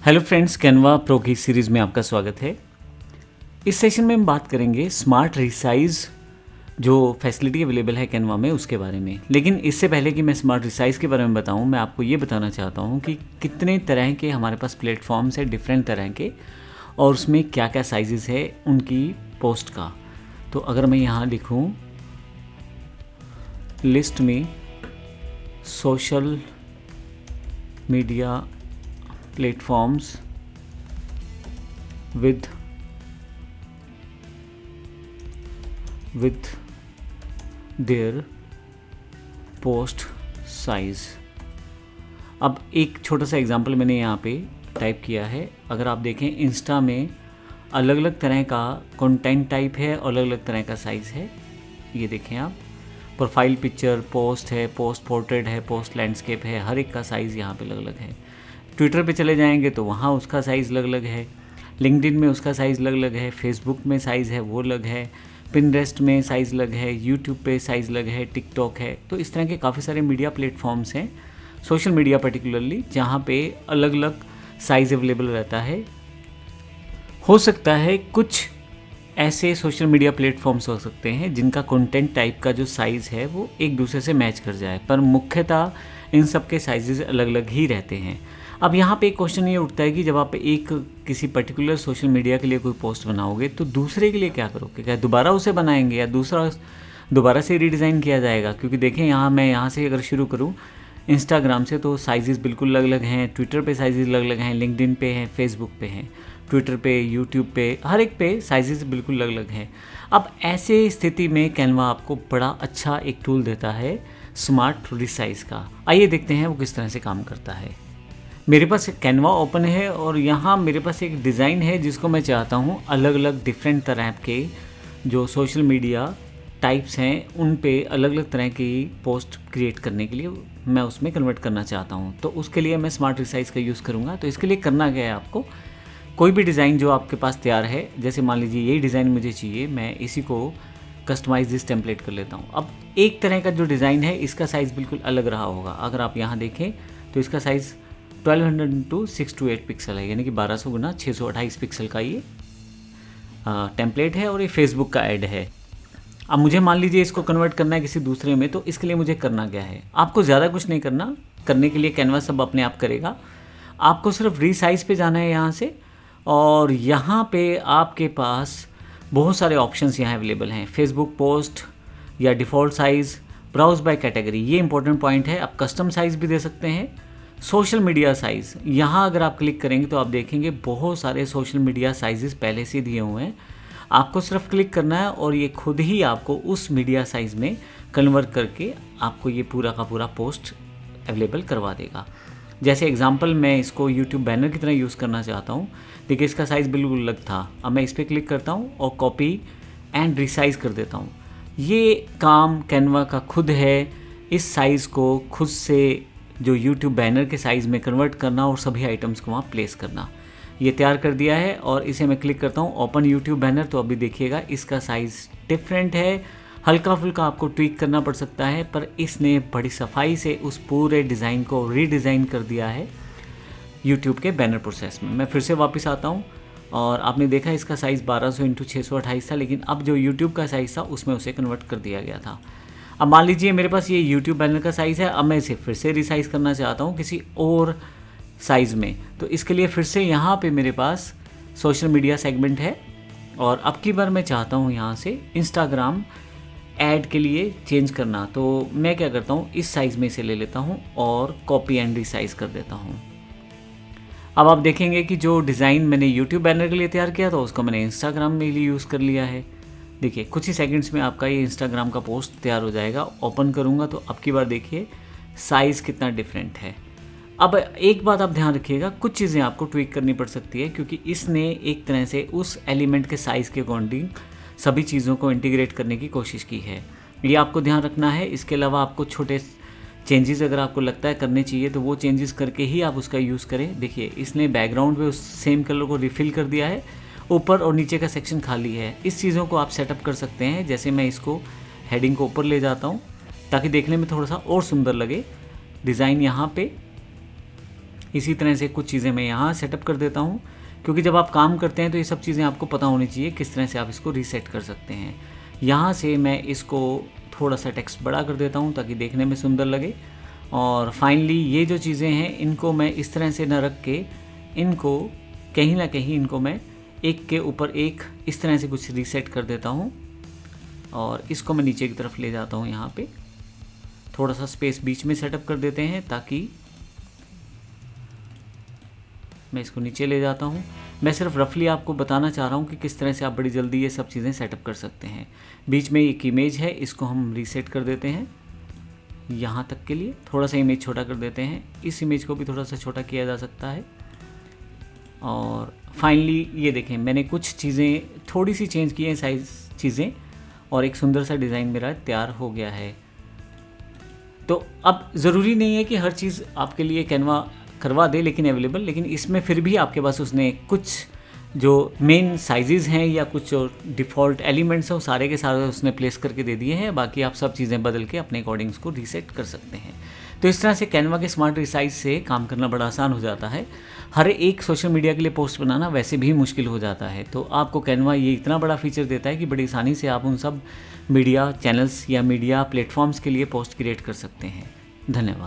Hello friends, Canva pro की series में आपका स्वागत है। इस सेशन में हम बात करेंगे स्मार्ट रिसाइज जो फैसिलिटी अवेलेबल है कैनवा में उसके बारे में। लेकिन इससे पहले कि मैं स्मार्ट रिसाइज के बारे में बताऊं, मैं आपको ये बताना चाहता हूं कि कितने तरह के हमारे पास प्लेटफॉर्म्स है डिफरेंट तरह के, और उसमें क्या क्या साइजेस है उनकी पोस्ट का। तो अगर मैं यहाँ लिखूँ लिस्ट में social media platforms with their post size। अब एक छोटा सा एग्जांपल मैंने यहाँ पे टाइप किया है। अगर आप देखें इंस्टा में अलग अलग तरह का कंटेंट टाइप है और अलग अलग तरह का साइज़ है। ये देखें आप, प्रोफाइल पिक्चर, पोस्ट है, पोस्ट पोर्ट्रेट है, पोस्ट लैंडस्केप है, हर एक का साइज़ यहाँ पे अलग अलग है। ट्विटर पे चले जाएंगे तो वहाँ उसका साइज़ अलग अलग है, लिंक्डइन में उसका साइज़ अलग अलग है, फेसबुक में साइज़ है वो अलग है, पिनरेस्ट में साइज़ अलग है, यूट्यूब पे साइज़ अलग है, टिकटॉक है। तो इस तरह के काफ़ी सारे मीडिया प्लेटफॉर्म्स हैं, सोशल मीडिया पर्टिकुलरली, जहाँ पे अलग अलग साइज़ अवेलेबल रहता है। हो सकता है कुछ ऐसे सोशल मीडिया प्लेटफॉर्म्स हो सकते हैं जिनका कंटेंट टाइप का जो साइज़ है वो एक दूसरे से मैच कर जाए, पर मुख्यतः इन सब के साइजेस अलग अलग ही रहते हैं। अब यहाँ पे एक क्वेश्चन ये उठता है कि जब आप एक किसी पर्टिकुलर सोशल मीडिया के लिए कोई पोस्ट बनाओगे तो दूसरे के लिए क्या करोगे? क्या दोबारा उसे बनाएंगे या दूसरा दोबारा से रीडिज़ाइन किया जाएगा? क्योंकि देखें मैं यहाँ से अगर शुरू करूँ इंस्टाग्राम से तो साइजेस बिल्कुल अलग अलग हैं, ट्विटर पे साइजेस अलग अलग हैं, लिंक्डइन पे हैं, फेसबुक पे हैं, ट्विटर पे, यूट्यूब पे, हर एक पे साइजेस बिल्कुल अलग अलग हैं। अब ऐसे स्थिति में कैनवा आपको बड़ा अच्छा एक टूल देता है स्मार्ट रिसाइज का। आइए देखते हैं वो किस तरह से काम करता है। मेरे पास कैनवा ओपन है और यहाँ मेरे पास एक डिज़ाइन है जिसको मैं चाहता हूँ अलग अलग डिफरेंट तरह के जो सोशल मीडिया टाइप्स हैं उन पे अलग अलग तरह की पोस्ट क्रिएट करने के लिए मैं उसमें कन्वर्ट करना चाहता हूँ। तो उसके लिए मैं स्मार्ट रिसाइज का यूज़ करूँगा। तो इसके लिए करना क्या है, आपको कोई भी डिज़ाइन जो आपके पास तैयार है, जैसे मान लीजिए यही डिज़ाइन मुझे चाहिए, मैं इसी को कस्टमाइज दिस टेम्पलेट कर लेता हूँ। अब एक तरह का जो डिज़ाइन है इसका साइज़ बिल्कुल अलग रहा होगा। अगर आप यहाँ देखें तो इसका साइज़ 1200 इंटू 628 पिक्सल है, यानी कि 1200 गुना 628 पिक्सल का ये टेम्पलेट है और ये फेसबुक का ऐड है। अब मुझे मान लीजिए इसको कन्वर्ट करना है किसी दूसरे में, तो इसके लिए मुझे करना क्या है, आपको ज़्यादा कुछ नहीं करना। करने के लिए कैनवा सब अपने आप करेगा। आपको सिर्फ रीसाइज पे जाना है यहाँ से, और यहाँ पे आपके पास बहुत सारे ऑप्शंस यहाँ अवेलेबल हैं। फेसबुक पोस्ट या default size, browse by category, ये इंपॉर्टेंट पॉइंट है। आप कस्टम साइज़ भी दे सकते हैं। सोशल मीडिया साइज़, यहाँ अगर आप क्लिक करेंगे तो आप देखेंगे बहुत सारे सोशल मीडिया साइजेस पहले से दिए हुए हैं। आपको सिर्फ क्लिक करना है और ये खुद ही आपको उस मीडिया साइज़ में कन्वर्ट करके आपको ये पूरा का पूरा पोस्ट अवेलेबल करवा देगा। जैसे एग्जांपल मैं इसको यूट्यूब बैनर की तरह यूज़ करना चाहता हूँ। देखिए इसका साइज़ बिल्कुल अलग था। अब मैं इस पर क्लिक करता हूँ और कॉपी एंड रिसाइज़ कर देता हूँ। ये काम कैनवा का खुद है, इस साइज़ को खुद से जो यूट्यूब बैनर के साइज़ में कन्वर्ट करना और सभी आइटम्स को वहाँ प्लेस करना, ये तैयार कर दिया है। और इसे मैं क्लिक करता हूँ ओपन यूट्यूब बैनर, तो अभी देखिएगा इसका साइज़ डिफरेंट है। हल्का फुल्का आपको ट्वीक करना पड़ सकता है, पर इसने बड़ी सफाई से उस पूरे डिज़ाइन को रीडिज़ाइन कर दिया है यूट्यूब के बैनर प्रोसेस में। मैं फिर से वापस आता हूँ और आपने देखा इसका साइज़ 1200 इंटू 628 था, लेकिन अब जो यूट्यूब का साइज़ था उसमें उसे कन्वर्ट कर दिया गया था। अब मान लीजिए मेरे पास ये यूट्यूब बैनर का साइज़ है। अब मैं इसे फिर से रिसाइज़ करना चाहता हूँ किसी और साइज़ में, तो इसके लिए फिर से यहाँ पे मेरे पास सोशल मीडिया सेगमेंट है और अब की बार मैं चाहता हूँ यहाँ से इंस्टाग्राम ऐड के लिए चेंज करना। तो मैं क्या करता हूँ, इस साइज़ में इसे ले लेता हूँ और कॉपी एंड रिसाइज़ कर देता हूँ। अब आप देखेंगे कि जो डिज़ाइन मैंने यूट्यूब बैनर के लिए तैयार किया था उसको मैंने इंस्टाग्राम में लिए यूज़ कर लिया है। देखिए कुछ ही सेकंड्स में आपका ये इंस्टाग्राम का पोस्ट तैयार हो जाएगा। ओपन करूँगा तो अब की बार देखिए साइज़ कितना डिफरेंट है। अब एक बात आप ध्यान रखिएगा, कुछ चीज़ें आपको ट्वीक करनी पड़ सकती है क्योंकि इसने एक तरह से उस एलिमेंट के साइज़ के अकॉर्डिंग सभी चीज़ों को इंटीग्रेट करने की कोशिश की है। ये आपको ध्यान रखना है। इसके अलावा आपको छोटे चेंजेस अगर आपको लगता है करने चाहिए तो वो चेंजेस करके ही आप उसका यूज़ करें। देखिए इसने बैकग्राउंड पे उस सेम कलर को रिफ़िल कर दिया है, ऊपर और नीचे का सेक्शन खाली है। इस चीज़ों को आप सेटअप कर सकते हैं। जैसे मैं इसको हेडिंग को ऊपर ले जाता हूँ ताकि देखने में थोड़ा सा और सुंदर लगे। डिज़ाइन यहाँ पे इसी तरह से कुछ चीज़ें मैं यहाँ सेटअप कर देता हूँ, क्योंकि जब आप काम करते हैं तो ये सब चीज़ें आपको पता होनी चाहिए किस तरह से आप इसको रीसेट कर सकते हैं। यहाँ से मैं इसको थोड़ा सा टेक्स्ट बड़ा कर देता हूँ ताकि देखने में सुंदर लगे। और फाइनली ये जो चीज़ें हैं इनको मैं इस तरह से न रख के इनको कहीं ना कहीं इनको मैं एक के ऊपर एक इस तरह से कुछ रीसेट कर देता हूँ और इसको मैं नीचे की तरफ ले जाता हूँ। यहाँ पे थोड़ा सा स्पेस बीच में सेटअप कर देते हैं ताकि मैं इसको नीचे ले जाता हूँ। मैं सिर्फ रफली आपको बताना चाह रहा हूँ कि किस तरह से आप बड़ी जल्दी ये सब चीज़ें सेटअप कर सकते हैं। बीच में एक इमेज है, इसको हम रीसेट कर देते हैं यहाँ तक के लिए। थोड़ा सा इमेज छोटा कर देते हैं, इस इमेज को भी थोड़ा सा छोटा किया जा सकता है। और फाइनली ये देखें, मैंने कुछ चीज़ें थोड़ी सी चेंज की हैं, साइज़ चीज़ें, और एक सुंदर सा डिज़ाइन मेरा तैयार हो गया है। तो अब ज़रूरी नहीं है कि हर चीज़ आपके लिए कैनवा करवा दे लेकिन अवेलेबल, लेकिन इसमें फिर भी आपके पास उसने कुछ जो मेन साइजेस हैं या कुछ जो डिफ़ॉल्ट एलिमेंट्स हैं वो सारे के सारे उसने प्लेस करके दे दिए हैं। बाकी आप सब चीज़ें बदल के अपने अकॉर्डिंग उसको रीसेट कर सकते हैं। तो इस तरह से कैनवा के स्मार्ट रिसाइज से काम करना बड़ा आसान हो जाता है। हर एक सोशल मीडिया के लिए पोस्ट बनाना वैसे भी मुश्किल हो जाता है, तो आपको कैनवा ये इतना बड़ा फीचर देता है कि बड़ी आसानी से आप उन सब मीडिया चैनल्स या मीडिया प्लेटफॉर्म्स के लिए पोस्ट क्रिएट कर सकते हैं। धन्यवाद।